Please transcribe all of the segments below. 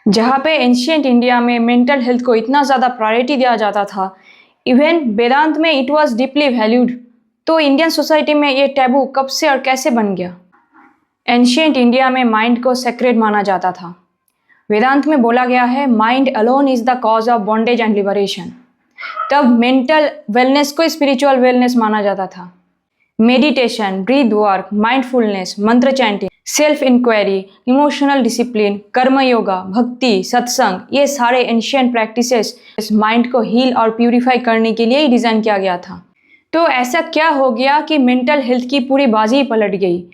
जहाँ पे ancient India में मेंटल हेल्थ को इतना ज़्यादा प्रायोरिटी दिया जाता था, इवन वेदांत में इट वाज डीपली वैल्यूड, तो इंडियन सोसाइटी में ये टैबू कब से और कैसे बन गया? एंशियंट इंडिया में माइंड को सेक्रेड माना जाता था। वेदांत में बोला गया है mind alone is the cause of bondage and liberation. तब मेंटल वेलनेस को स्पिरिचुअल वेलनेस माना जाता था। Meditation, breath work, mindfulness, mantra chanting, self inquiry, emotional discipline, karma yoga, bhakti, satsang, ये सारे एंशियंट प्रैक्टिसेस माइंड को हील और प्यूरिफाई करने के लिए ही डिज़ाइन किया गया था। तो ऐसा क्या हो गया कि मेंटल हेल्थ की पूरी बाजी ही पलट गई?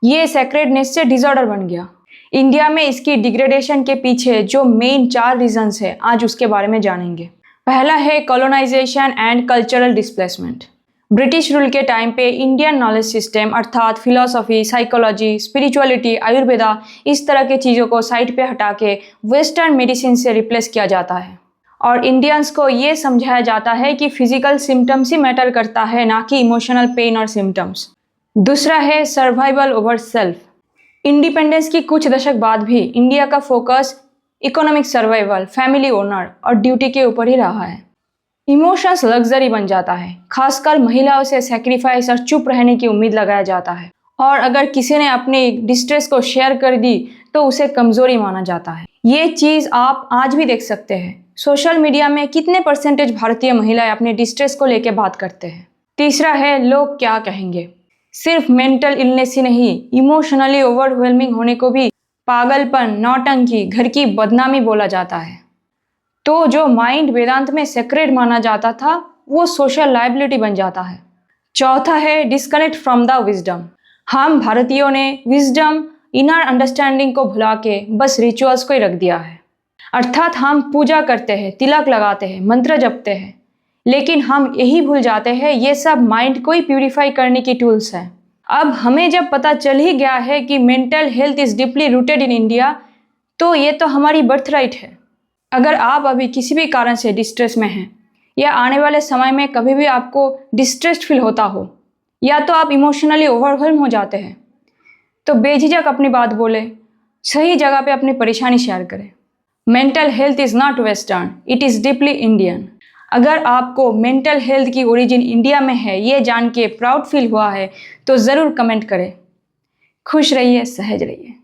ये सेक्रेडनेस से डिसऑर्डर बन गया। इंडिया में इसकी डिग्रेडेशन के पीछे जो मेन 4 रीजंस है, आज उसके बारे में जानेंगे। पहला है colonisation and cultural displacement. British rule के टाइम पे इंडियन नॉलेज सिस्टम अर्थात फिलॉसफी, साइकोलॉजी, स्पिरिचुअलिटी, आयुर्वेदा, इस तरह के चीज़ों को साइड पे हटा के वेस्टर्न मेडिसिन से रिप्लेस किया जाता है और इंडियंस को ये समझाया जाता है कि फिजिकल सिम्टम्स ही मैटर करता है, ना कि इमोशनल पेन और सिम्टम्स। दूसरा है सर्वाइवल ओवर सेल्फ। इंडिपेंडेंस की कुछ दशक बाद भी इंडिया का focus economic survival, family owner और ड्यूटी के ऊपर ही रहा है। इमोशंस लग्जरी बन जाता है, खासकर महिलाओं से सैक्रिफाइस और चुप रहने की उम्मीद लगाया जाता है और अगर किसी ने अपनी डिस्ट्रेस को शेयर कर दी तो उसे कमजोरी माना जाता है। ये चीज़ आप आज भी देख सकते हैं। सोशल मीडिया में कितने परसेंटेज भारतीय महिलाएं अपने डिस्ट्रेस को लेकर बात करते हैं। तीसरा है लोग क्या कहेंगे। सिर्फ मेंटल इलनेस ही नहीं, इमोशनली ओवरवेलमिंग होने को भी पागलपन, नौटंकी, घर की बदनामी बोला जाता है। तो जो माइंड वेदांत में सेक्रेड माना जाता था वो सोशल लायबिलिटी बन जाता है। चौथा है डिस्कनेक्ट फ्रॉम द विजडम। हम भारतीयों ने विजडम, इनर अंडरस्टैंडिंग को भुला के बस रिचुअल्स को ही रख दिया है। अर्थात हम पूजा करते हैं, तिलक लगाते हैं, मंत्र जपते हैं, लेकिन हम यही भूल जाते हैं ये सब माइंड को ही प्यूरिफाई करने की टूल्स हैं। अब हमें जब पता चल ही गया है कि mental health is deeply rooted in India, तो ये तो हमारी बर्थ राइट है। अगर आप अभी किसी भी कारण से डिस्ट्रेस में हैं या आने वाले समय में कभी भी आपको डिस्ट्रेस्ड फील होता हो या तो आप इमोशनली ओवरवेल्म हो जाते हैं, तो बेझिझक अपनी बात बोले, सही जगह पे अपनी परेशानी शेयर करें। Mental health is not western, it is deeply Indian. अगर आपको मेंटल हेल्थ की ओरिजिन इंडिया में है ये जान के प्राउड फील हुआ है तो ज़रूर कमेंट करें। खुश रहिए, सहज रहिए।